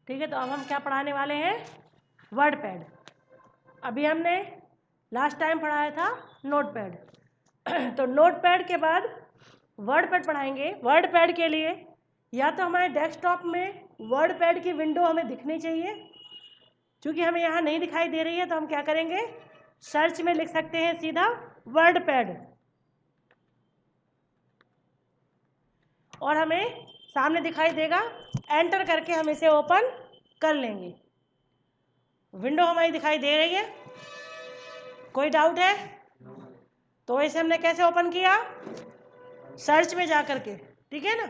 ठीक है, तो अब हम क्या पढ़ाने वाले हैं? Word pad. अभी हमने लास्ट टाइम पढ़ाया था नोट पैड। तो नोट पैड के बाद वर्ड पैड पढ़ाएंगे। वर्ड पैड के लिए या तो हमारे डेस्कटॉप में वर्ड पैड की विंडो हमें दिखनी चाहिए, क्योंकि हमें यहाँ नहीं दिखाई दे रही है, तो हम क्या करेंगे, सर्च में लिख सकते हैं सीधा वर्ड पैड, और हमें सामने दिखाई देगा। एंटर करके हम इसे ओपन कर लेंगे। विंडो हमारी दिखाई दे रही है, कोई डाउट है? तो इसे हमने कैसे ओपन किया? सर्च में जा करके, ठीक है ना।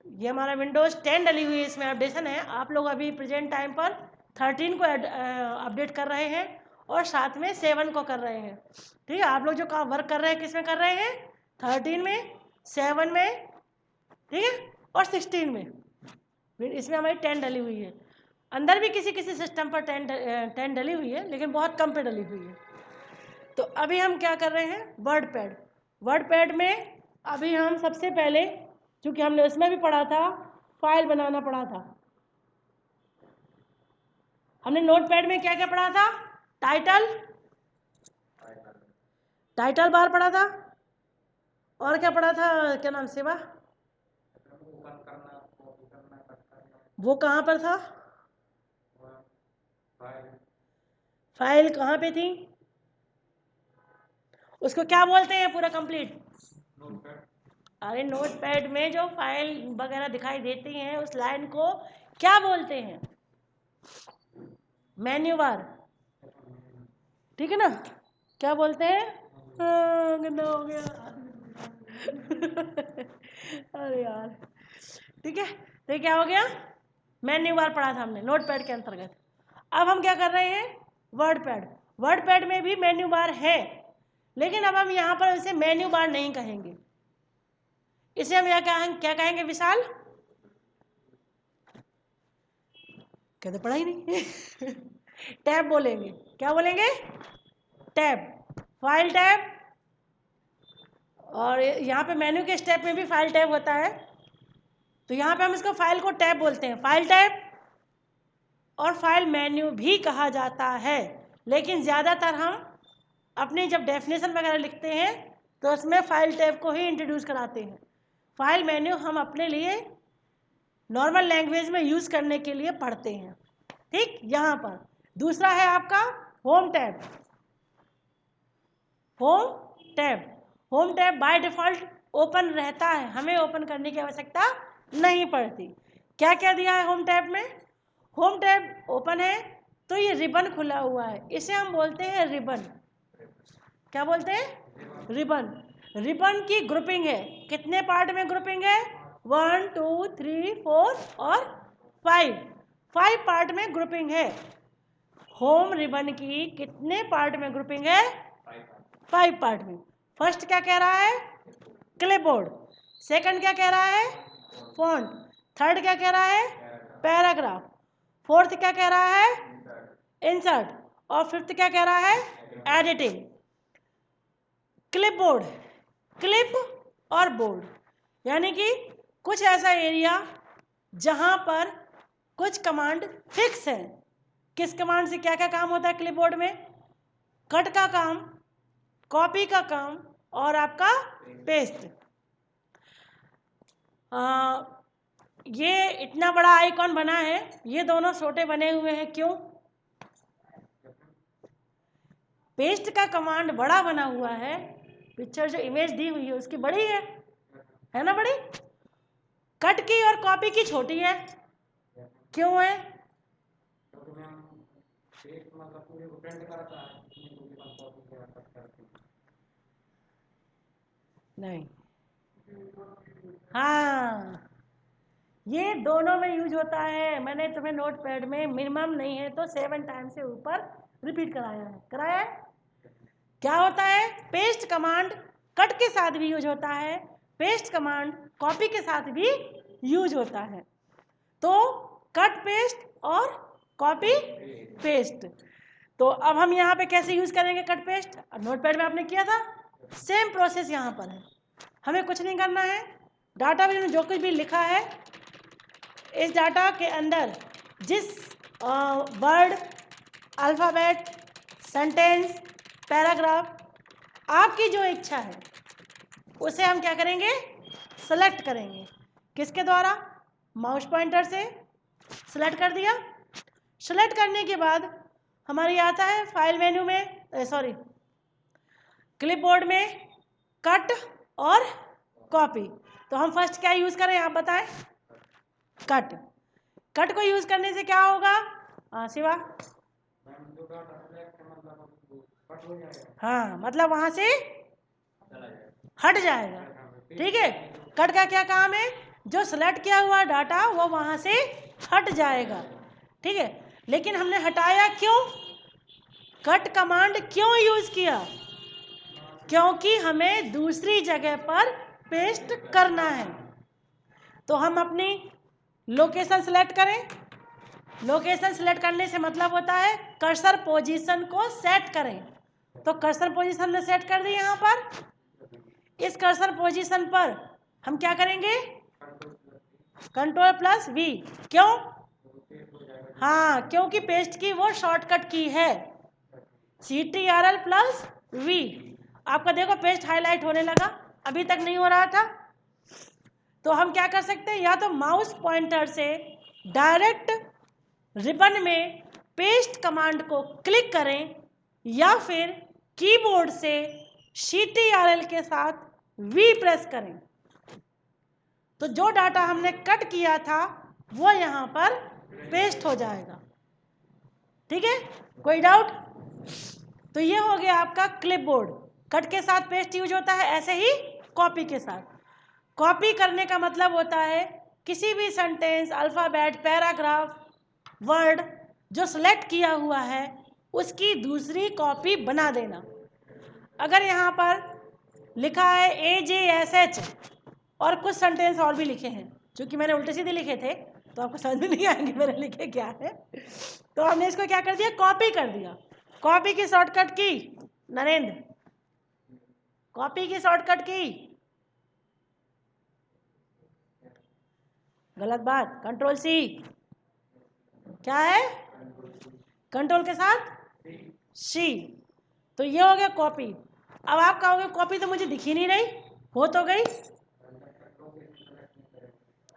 ये हमारा विंडोज 10 डली हुई है, इसमें अपडेशन है। आप लोग अभी प्रेजेंट टाइम पर 13 को अपडेट कर रहे हैं और साथ में 7 को कर रहे हैं। ठीक है, आप लोग जो काम वर्क कर रहे हैं किस में कर रहे हैं? 13 में, 7 में, ठीक है, और 16 में। इसमें हमारी 10 डली हुई है। अंदर भी किसी किसी सिस्टम पर 10 डली हुई है, लेकिन बहुत कम पे डली हुई है। तो अभी हम क्या कर रहे हैं? Word pad. वर्ड पैड में अभी हम सबसे पहले, क्योंकि हमने उसमें भी पढ़ा था, फाइल बनाना पड़ा था। हमने नोट पैड में क्या क्या पढ़ा था? टाइटल बार पढ़ा था, और क्या पढ़ा था, क्या नाम से, वो कहाँ पर था? फाइल कहाँ पे थी? उसको क्या बोलते हैं पूरा कंप्लीट? अरे नोट पैड में जो फाइल वगैरह दिखाई देती हैं उस लाइन को क्या बोलते हैं? मेन्यू बार, ठीक है ना। क्या बोलते हैं? गंदा हो गया। अरे यार, ठीक है, तो क्या हो गया? मेन्यू बार पढ़ा था हमने नोट पैड के अंतर्गत। अब हम क्या कर रहे हैं? Word pad. वर्ड पैड में भी मेन्यू बार है, लेकिन अब हम यहाँ पर इसे मेन्यू बार नहीं कहेंगे। इसे हम क्या कहेंगे विशाल? कहते पढ़ा ही नहीं। टैब बोलेंगे। क्या बोलेंगे? Tab, file tab. और यहाँ पे मेन्यू के स्टेप में भी फाइल टैब होता है, तो यहाँ पे हम इसको फाइल को टैब बोलते हैं, फाइल टैब। और फाइल मेन्यू भी कहा जाता है, लेकिन ज़्यादातर हम अपनी जब डेफिनेशन वगैरह लिखते हैं तो उसमें फाइल टैब को ही इंट्रोड्यूस कराते हैं। फाइल मेन्यू हम अपने लिए नॉर्मल लैंग्वेज में यूज़ करने के लिए पढ़ते हैं। ठीक, यहाँ पर दूसरा है आपका home tab. Home tab by default open रहता है, हमें ओपन करने की आवश्यकता नहीं पड़ती। क्या क्या दिया है होम टैब में? होम टैब ओपन है तो ये रिबन खुला हुआ है, इसे हम बोलते हैं रिबन। क्या बोलते हैं? रिबन। रिबन की ग्रुपिंग है, कितने पार्ट में ग्रुपिंग है? 1 2 3 4 और 5 पार्ट में ग्रुपिंग है। होम रिबन की कितने पार्ट में ग्रुपिंग है? 5 पार्ट में। फर्स्ट क्या कह रहा है? क्लिपबोर्ड। सेकंड क्या कह रहा है? फॉन्ट। थर्ड क्या कह रहा है? पैराग्राफ। फोर्थ क्या कह रहा है? इंसर्ट। और फिफ्थ क्या कह रहा है? एडिटिंग। क्लिपबोर्ड, क्लिप और बोर्ड, यानी कि कुछ ऐसा एरिया जहां पर कुछ कमांड फिक्स है। किस कमांड से क्या क्या काम होता है क्लिपबोर्ड में? कट का काम, कॉपी का काम और आपका पेस्ट। ये इतना बड़ा आइकॉन बना है, ये दोनों छोटे बने हुए हैं, क्यों? पेस्ट का कमांड बड़ा बना हुआ है, पिक्चर जो इमेज दी हुई है उसकी बड़ी है ना, बड़ी। कट की और कॉपी की छोटी है, क्यों है? नहीं, हाँ, ये दोनों में यूज होता है। मैंने तुम्हें नोट पैड में मिनिमम नहीं है तो 7 टाइम से ऊपर रिपीट कराया है। क्या होता है? पेस्ट कमांड कट के साथ भी यूज होता है, पेस्ट कमांड कॉपी के साथ भी यूज होता है। तो कट पेस्ट और कॉपी पेस्ट। तो अब हम यहाँ पे कैसे यूज करेंगे कट पेस्ट? नोट पैड में आपने किया था, सेम प्रोसेस यहाँ पर है। हमें कुछ नहीं करना है, डाटा में जो कुछ भी लिखा है इस डाटा के अंदर जिस वर्ड, अल्फ़ाबेट, सेंटेंस, पैराग्राफ आपकी जो इच्छा है उसे हम क्या करेंगे, सेलेक्ट करेंगे। किसके द्वारा, माउस पॉइंटर से सेलेक्ट कर दिया। सेलेक्ट करने के बाद हमारी आता है फाइल मेन्यू में, क्लिपबोर्ड में कट और कॉपी। तो हम फर्स्ट क्या यूज़ करें आप बताएं, कट। कट को यूज़ करने से क्या होगा शिवा, हाँ मतलब वहाँ से हट जाएगा। ठीक है, कट का क्या काम है, जो सेलेक्ट किया हुआ डाटा वो वहाँ से हट जाएगा। ठीक है, लेकिन हमने हटाया क्यों, कट कमांड क्यों यूज़ किया, क्योंकि हमें दूसरी जगह पर पेस्ट करना है। तो हम अपनी लोकेशन सेलेक्ट करें। लोकेशन सेलेक्ट करने से मतलब होता है कर्सर पोजीशन को सेट करें। तो कर्सर पोजीशन ने सेट कर दी। यहाँ पर इस कर्सर पोजीशन पर हम क्या करेंगे, Ctrl+V। क्यों, हाँ क्योंकि पेस्ट की वो शॉर्टकट की है, Ctrl+V। आपका देखो पेस्ट हाईलाइट होने लगा, अभी तक नहीं हो रहा था। तो हम क्या कर सकते हैं, या तो माउस पॉइंटर से डायरेक्ट रिबन में पेस्ट कमांड को क्लिक करें, या फिर कीबोर्ड से Ctrl के साथ V प्रेस करें। तो जो डाटा हमने कट किया था वो यहाँ पर पेस्ट हो जाएगा। ठीक है, कोई डाउट। तो ये हो गया आपका क्लिपबोर्ड। कट के साथ पेस्ट यूज होता है, ऐसे ही कॉपी के साथ। कॉपी करने का मतलब होता है किसी भी सेंटेंस, अल्फ़ाबेट, पैराग्राफ, वर्ड जो सेलेक्ट किया हुआ है उसकी दूसरी कॉपी बना देना। अगर यहाँ पर लिखा है AJSH और कुछ सेंटेंस और भी लिखे हैं, क्योंकि मैंने उल्टे सीधे लिखे थे तो आपको समझ में नहीं आएंगे मैंने लिखे क्या है, तो हमने इसको क्या कर दिया, कॉपी कर दिया। कॉपी की शॉर्टकट की नरेंद्र, कॉपी की शॉर्टकट की, गलत बात, Ctrl+C। क्या है, कंट्रोल के साथ C। तो ये हो गया कॉपी। अब आप कहोगे कॉपी तो मुझे दिख ही नहीं रही, हो तो गई।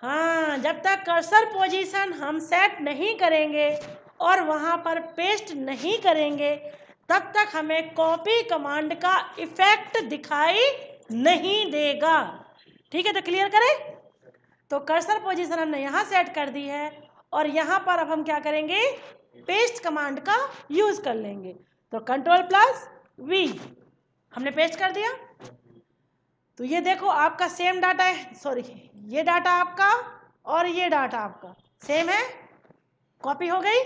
हाँ, जब तक कर्सर पोजीशन हम सेट नहीं करेंगे और वहाँ पर पेस्ट नहीं करेंगे तब तक हमें कॉपी कमांड का इफेक्ट दिखाई नहीं देगा। ठीक है, तो क्लियर करें। तो कर्सर पोजीशन हमने यहाँ सेट कर दी है और यहाँ पर अब हम क्या करेंगे, पेस्ट कमांड का यूज कर लेंगे। तो Ctrl+V हमने पेस्ट कर दिया। तो ये देखो आपका सेम डाटा है, सॉरी ये डाटा आपका और ये डाटा आपका सेम है, कॉपी हो गई।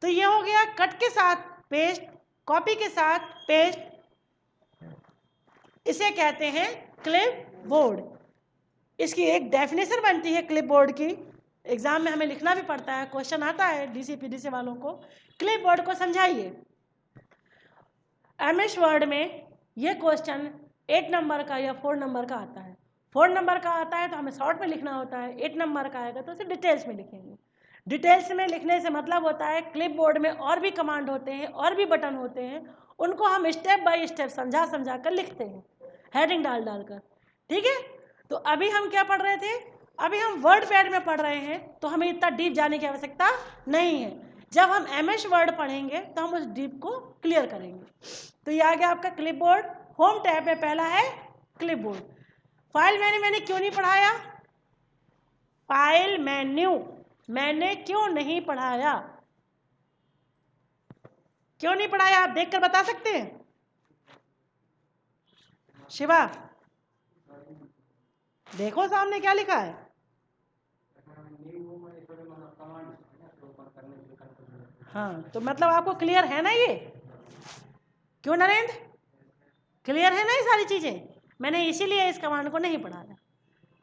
तो ये हो गया कट के साथ पेस्ट, कॉपी के साथ पेस्ट, इसे कहते हैं क्लिपबोर्ड। इसकी एक डेफिनेशन बनती है क्लिपबोर्ड की, एग्जाम में हमें लिखना भी पड़ता है, क्वेश्चन आता है DCPDC वालों को, क्लिपबोर्ड को समझाइए। MS वर्ड में ये क्वेश्चन 8 नंबर का या 4 नंबर का आता है। 4 नंबर का आता है तो हमें शॉर्ट में लिखना होता है, 8 नंबर का आएगा तो उसे डिटेल्स में लिखेंगे। डिटेल्स में लिखने से मतलब होता है क्लिपबोर्ड में और भी कमांड होते हैं और भी बटन होते हैं, उनको हम स्टेप बाय स्टेप समझा कर लिखते हैं, हेडिंग डाल कर। ठीक है, तो अभी हम क्या पढ़ रहे थे, अभी हम वर्ड पैड में पढ़ रहे हैं तो हमें इतना डीप जाने की आवश्यकता नहीं है। जब हम MS वर्ड पढ़ेंगे तो हम उस डीप को क्लियर करेंगे। तो ये आ गया आपका क्लिपबोर्ड। होम टैब में पहला है क्लिपबोर्ड। फाइल मेन्यू मैंने क्यों नहीं पढ़ाया, फाइल मेन्यू मैंने क्यों नहीं पढ़ाया, क्यों नहीं पढ़ाया आप देखकर बता सकते हैं शिवा, देखो सामने क्या लिखा है। हाँ, तो मतलब आपको क्लियर है ना ये, क्यों नरेंद्र, क्लियर है ना ये सारी चीजें। मैंने इसीलिए इस कमांड को नहीं पढ़ाया,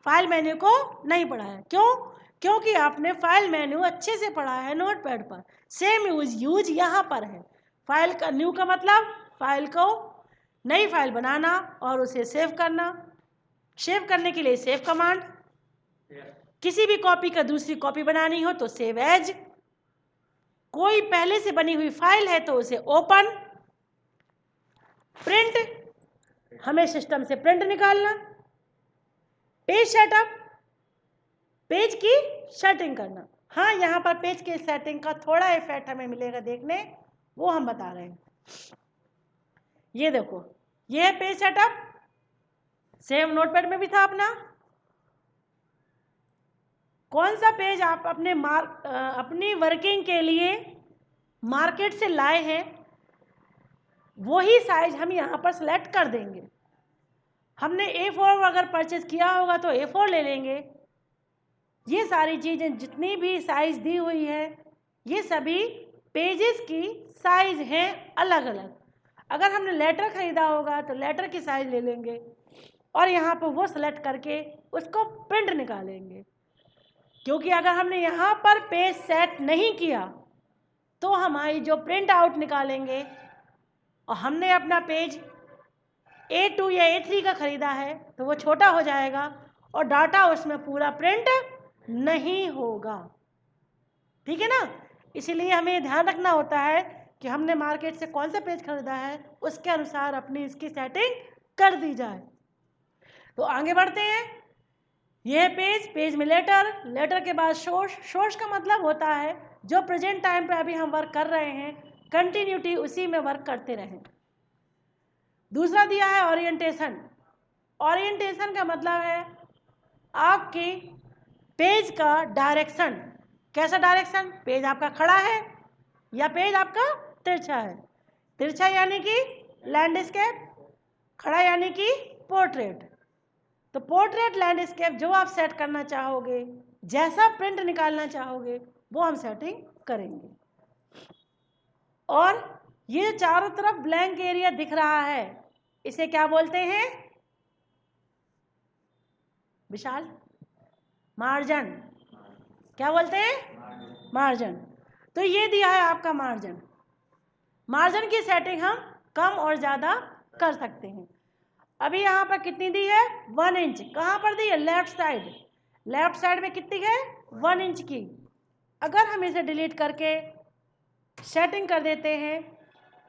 फाइल मेन्यू को नहीं पढ़ाया। क्यों, क्योंकि आपने फाइल मेन्यू अच्छे से पढ़ा है नोटपैड पर, सेम यूज यहाँ पर है। फाइल का न्यू का मतलब फाइल को नई फाइल बनाना और उसे सेव करना, सेव करने के लिए सेव कमांड, किसी भी कॉपी का दूसरी कॉपी बनानी हो तो सेव एज, कोई पहले से बनी हुई फाइल है तो उसे ओपन, प्रिंट, हमें सिस्टम से प्रिंट निकालना, पेज सेटअप, पेज की सेटिंग करना। हाँ, यहाँ पर पेज की सेटिंग का थोड़ा इफेक्ट हमें मिलेगा देखने, वो हम बता रहे हैं। ये देखो, ये है पेज सेटअप, सेम नोटपैड में भी था अपना। कौन सा पेज आप अपनी वर्किंग के लिए मार्केट से लाए हैं, वही साइज हम यहाँ पर सेलेक्ट कर देंगे। हमने A4 अगर परचेज किया होगा तो A4 ले लेंगे। ये सारी चीज़ें जितनी भी साइज दी हुई है, ये सभी पेजेस की साइज हैं अलग अलग। अगर हमने लेटर ख़रीदा होगा तो लेटर की साइज ले लेंगे और यहाँ पर वो सेलेक्ट करके उसको प्रिंट निकालेंगे। क्योंकि अगर हमने यहाँ पर पेज सेट नहीं किया तो हमारी जो प्रिंट आउट निकालेंगे, और हमने अपना पेज A2 या A3 का ख़रीदा है तो वो छोटा हो जाएगा और डाटा उसमें पूरा प्रिंट नहीं होगा। ठीक है ना? इसीलिए हमें ध्यान रखना होता है कि हमने मार्केट से कौन सा पेज खरीदा है, उसके अनुसार अपनी इसकी सेटिंग कर दी जाए। तो आगे बढ़ते हैं। यह पेज में लेटर के बाद सोर्स का मतलब होता है जो प्रेजेंट टाइम पे अभी हम वर्क कर रहे हैं, कंटिन्यूटी उसी में वर्क करते रहें। दूसरा दिया है ओरिएंटेशन का मतलब है आपकी पेज का डायरेक्शन। कैसा डायरेक्शन? पेज आपका खड़ा है या पेज आपका तिरछा है। तिरछा यानी कि लैंडस्केप, खड़ा यानी कि पोर्ट्रेट। तो पोर्ट्रेट लैंडस्केप जो आप सेट करना चाहोगे, जैसा प्रिंट निकालना चाहोगे, वो हम सेटिंग करेंगे। और ये चारों तरफ ब्लैंक एरिया दिख रहा है, इसे क्या बोलते हैं विशाल? मार्जिन। क्या बोलते हैं? मार्जिन। तो ये दिया है आपका मार्जिन। मार्जिन की सेटिंग हम कम और ज़्यादा कर सकते हैं। अभी यहाँ पर कितनी दी है? 1 इंच। कहाँ पर दी है? लेफ्ट साइड में कितनी है? 1 इंच की। अगर हम इसे डिलीट करके सेटिंग कर देते हैं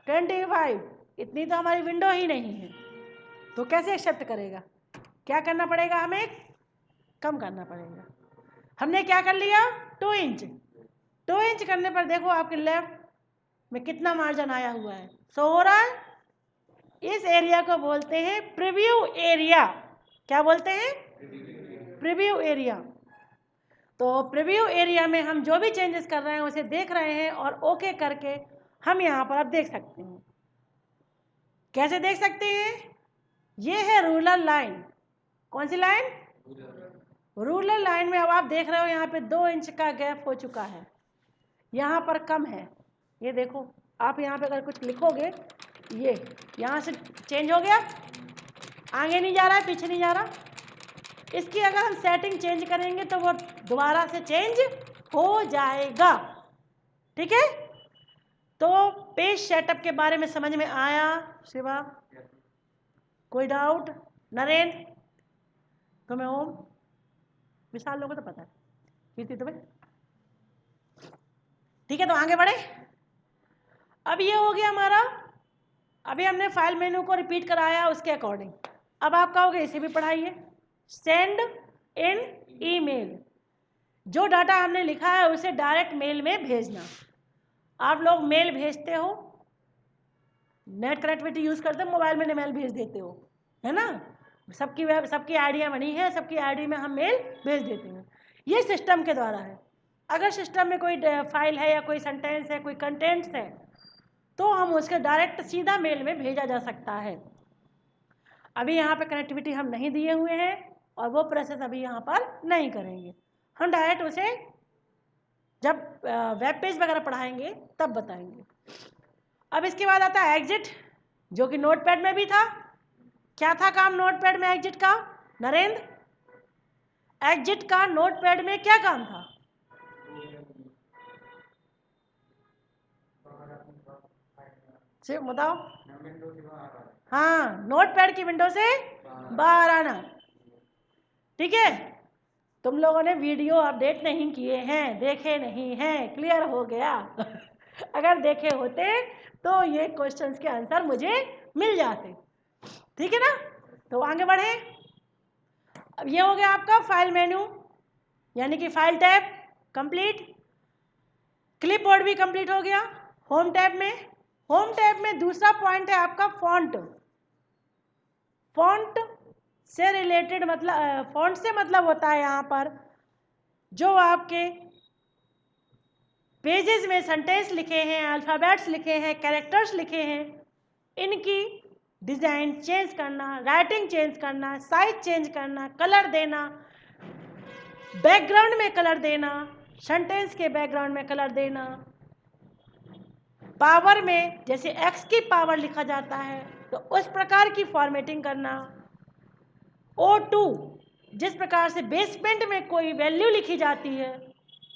25, इतनी तो हमारी विंडो ही नहीं है, तो कैसे एक्सेप्ट करेगा? क्या करना पड़ेगा? हमें कम करना पड़ेगा। हमने क्या कर लिया? 2 इंच। 2 इंच करने पर देखो आपके लेफ्ट में कितना मार्जिन आया हुआ है, शो हो रहा है। इस एरिया को बोलते हैं प्रीव्यू एरिया। क्या बोलते हैं? Preview area. तो प्रीव्यू एरिया में हम जो भी चेंजेस कर रहे हैं उसे देख रहे हैं और ओके करके हम यहाँ पर अब देख सकते हैं। कैसे देख सकते हैं? ये है रूलर लाइन। कौन सी लाइन? रूलर लाइन में अब आप देख रहे हो यहाँ पे 2 इंच का गैप हो चुका है, यहाँ पर कम है। ये देखो, आप यहाँ पे अगर कुछ लिखोगे, ये यहाँ से चेंज हो गया, आगे नहीं जा रहा है, पीछे नहीं जा रहा। इसकी अगर हम सेटिंग चेंज करेंगे तो वो दोबारा से चेंज हो जाएगा। ठीक है? तो पेज सेटअप के बारे में समझ में आया शिवा? कोई डाउट? नरेंद्र? तुम्हें ओम? विशाल लोगों को तो पता है, कीर्ति तुम्हें? ठीक है, तो आगे बढ़े। अब ये हो गया हमारा, अभी हमने फाइल मेनू को रिपीट कराया उसके अकॉर्डिंग। अब आप कहोगे इसे भी पढ़ाइए। सेंड इन ईमेल, जो डाटा हमने लिखा है उसे डायरेक्ट मेल में भेजना। आप लोग मेल भेजते हो, नेट कनेक्टिविटी यूज़ करते हो, मोबाइल में मेल भेज देते हो, है ना? सबकी आईडियाँ बनी है, सबकी आईडी में हम मेल भेज देते हैं। ये सिस्टम के द्वारा है। अगर सिस्टम में कोई फाइल है या कोई सेंटेंस है, कोई कंटेंट्स है, तो हम उसके डायरेक्ट सीधा मेल में भेजा जा सकता है। अभी यहाँ पे कनेक्टिविटी हम नहीं दिए हुए हैं और वो प्रोसेस अभी यहाँ पर नहीं करेंगे। हम डायरेक्ट उसे जब वेब पेज वगैरह पढ़ाएंगे तब बताएंगे। अब इसके बाद आता है एग्जिट, जो कि नोटपैड में भी था। क्या था काम नोटपैड में एग्जिट का नरेंद्र? एग्जिट का नोटपैड में क्या काम था? सिर्फ बताओ। हाँ, नोटपैड की विंडो से बाहर आना। ठीक है? तुम लोगों ने वीडियो अपडेट नहीं किए हैं, देखे नहीं हैं, क्लियर हो गया। अगर देखे होते तो ये क्वेश्चंस के आंसर मुझे मिल जाते। ठीक है ना, तो आगे बढ़े। अब ये हो गया आपका फाइल मेन्यू, यानी कि फाइल टैब कंप्लीट। क्लिपबोर्ड भी कंप्लीट हो गया। होम टैब में दूसरा पॉइंट है आपका फॉन्ट। फॉन्ट से रिलेटेड मतलब, फॉन्ट से मतलब होता है यहाँ पर जो आपके पेजेस में सेंटेंस लिखे हैं, अल्फ़ाबेट्स लिखे हैं, कैरेक्टर्स लिखे हैं, इनकी डिज़ाइन चेंज करना, राइटिंग चेंज करना, साइज चेंज करना, कलर देना, बैकग्राउंड में कलर देना, सेंटेंस के बैकग्राउंड में कलर देना, पावर में जैसे एक्स की पावर लिखा जाता है तो उस प्रकार की फॉर्मेटिंग करना, O2 जिस प्रकार से बेसमेंट में कोई वैल्यू लिखी जाती है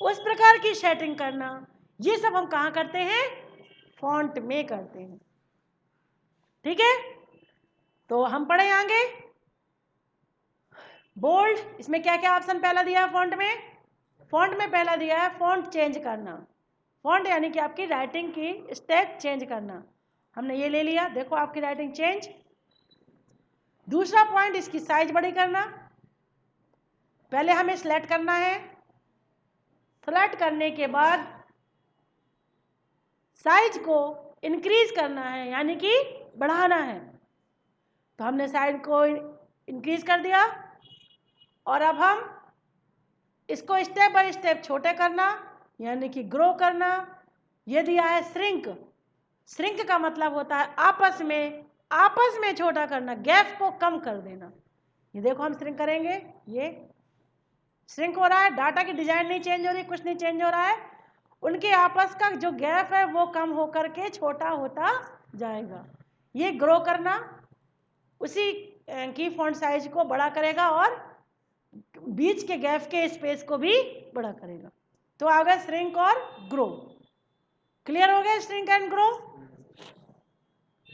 उस प्रकार की सेटिंग करना, ये सब हम कहाँ करते हैं? फॉन्ट में करते हैं। ठीक है, तो हम पढ़े आगे। बोल्ड, इसमें क्या क्या ऑप्शन पहला दिया है फॉन्ट में? फॉन्ट में पहला दिया है फॉन्ट चेंज करना। फॉन्ट यानी कि आपकी राइटिंग की स्टाइल चेंज करना, हमने ये ले लिया, देखो आपकी राइटिंग चेंज। दूसरा पॉइंट इसकी साइज बड़ी करना। पहले हमें सिलेक्ट करना है, सेलेक्ट करने के बाद साइज को इंक्रीज करना है, यानी कि बढ़ाना है। तो हमने साइज को इंक्रीज कर दिया और अब हम इसको स्टेप बाय स्टेप छोटे करना, यानी कि ग्रो करना। ये दिया है श्रिंक। श्रिंक का मतलब होता है आपस में छोटा करना, गैप को कम कर देना। ये देखो हम श्रिंक करेंगे, ये श्रिंक हो रहा है, डाटा की डिजाइन नहीं चेंज हो रही, कुछ नहीं चेंज हो रहा है, उनके आपस का जो गैप है वो कम होकर के छोटा होता जाएगा। ये ग्रो करना उसी की फॉन्ट साइज को बड़ा करेगा और बीच के गैप के स्पेस को भी बड़ा करेगा। तो आ गया श्रिंक और ग्रो। क्लियर हो गया श्रिंक एंड ग्रो।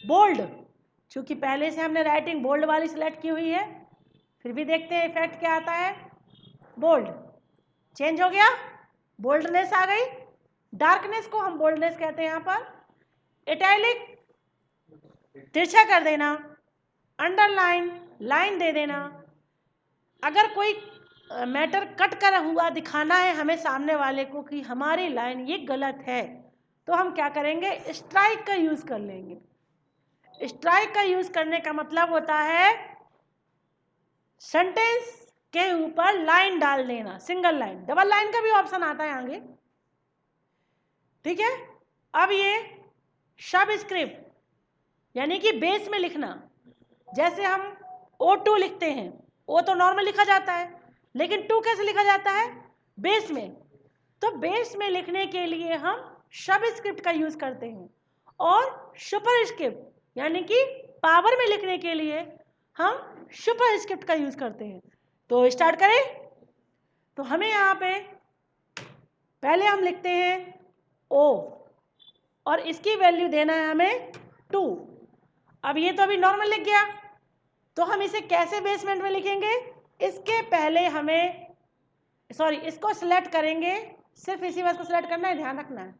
बोल्ड, क्योंकि पहले से हमने राइटिंग बोल्ड वाली सिलेक्ट की हुई है, फिर भी देखते हैं इफेक्ट क्या आता है। बोल्ड चेंज हो गया, बोल्डनेस आ गई। डार्कनेस को हम बोल्डनेस कहते हैं यहाँ पर। इटैलिक तिरछा कर देना, अंडरलाइन लाइन दे देना। अगर कोई मैटर कट कर हुआ दिखाना है हमें सामने वाले को कि हमारी लाइन ये गलत है, तो हम क्या करेंगे? स्ट्राइक का यूज कर लेंगे। स्ट्राइक का यूज करने का मतलब होता है सेंटेंस के ऊपर लाइन डाल देना, सिंगल लाइन। डबल लाइन का भी ऑप्शन आता है आगे। ठीक है, अब ये सबस्क्रिप्ट यानी कि बेस में लिखना। जैसे हम O2 लिखते हैं, O तो नॉर्मल लिखा जाता है, लेकिन 2 कैसे लिखा जाता है? बेस में। तो बेस में लिखने के लिए हम सबस्क्रिप्ट का यूज करते हैं, और सुपरस्क्रिप्ट यानी कि पावर में लिखने के लिए हम सुपरस्क्रिप्ट का यूज करते हैं। तो स्टार्ट करें। तो हमें यहाँ पे पहले हम लिखते हैं O और इसकी वैल्यू देना है हमें 2। अब ये तो अभी नॉर्मल लिख गया, तो हम इसे कैसे बेसमेंट में लिखेंगे? इसके पहले हमें इसको सिलेक्ट करेंगे, सिर्फ इसी बात को सिलेक्ट करना है, ध्यान रखना है।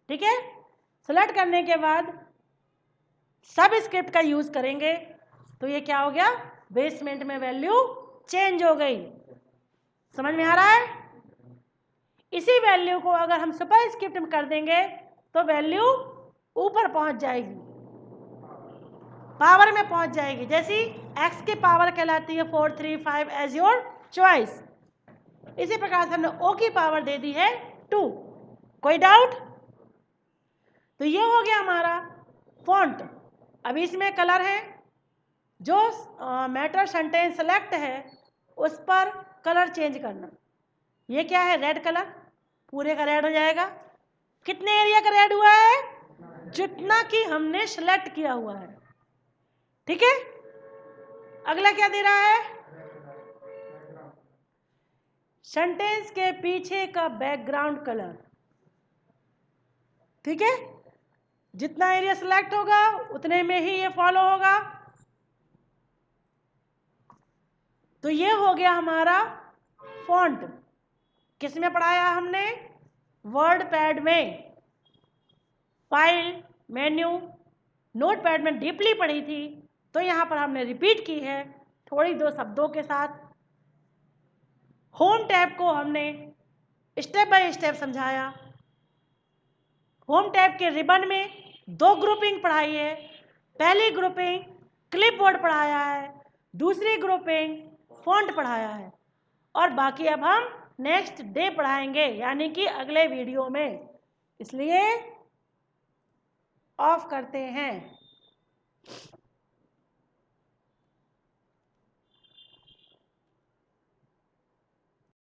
ठीक है, सिलेक्ट करने के बाद सबस्क्रिप्ट का यूज करेंगे, तो ये क्या हो गया? बेसमेंट में वैल्यू चेंज हो गई। समझ में आ रहा है? इसी वैल्यू को अगर हम सुपरस्क्रिप्ट में कर देंगे तो वैल्यू ऊपर पहुंच जाएगी, पावर में पहुंच जाएगी। जैसी x की पावर कहलाती है 4, 3, 5 एज योर चॉइस। इसी प्रकार से हमने O की पावर दे दी है 2। कोई डाउट? तो ये हो गया हमारा फॉन्ट। अब इसमें कलर है, जो मैटर सेंटेंस सेलेक्ट है उस पर कलर चेंज करना। ये क्या है? रेड कलर, पूरे का रेड हो जाएगा। कितने एरिया का रेड हुआ है? जितना कि हमने सेलेक्ट किया हुआ है। ठीक है, अगला क्या दे रहा है? सेंटेंस के पीछे का बैकग्राउंड कलर। ठीक है, जितना एरिया सेलेक्ट होगा उतने में ही ये फॉलो होगा। तो ये हो गया हमारा फॉन्ट। किस में पढ़ाया हमने? वर्ड पैड में, फाइल, मेन्यू, नोट पैड में डीपली पढ़ी थी, तो यहाँ पर हमने रिपीट की है थोड़ी दो शब्दों के साथ। होम टैब को हमने स्टेप बाय स्टेप समझाया। होम टैब के रिबन में 2 ग्रुपिंग पढ़ाई है। पहली ग्रुपिंग क्लिपबोर्ड पढ़ाया है, दूसरी ग्रुपिंग फॉन्ट पढ़ाया है, और बाकी अब हम नेक्स्ट डे पढ़ाएंगे, यानी कि अगले वीडियो में। इसलिए ऑफ करते हैं।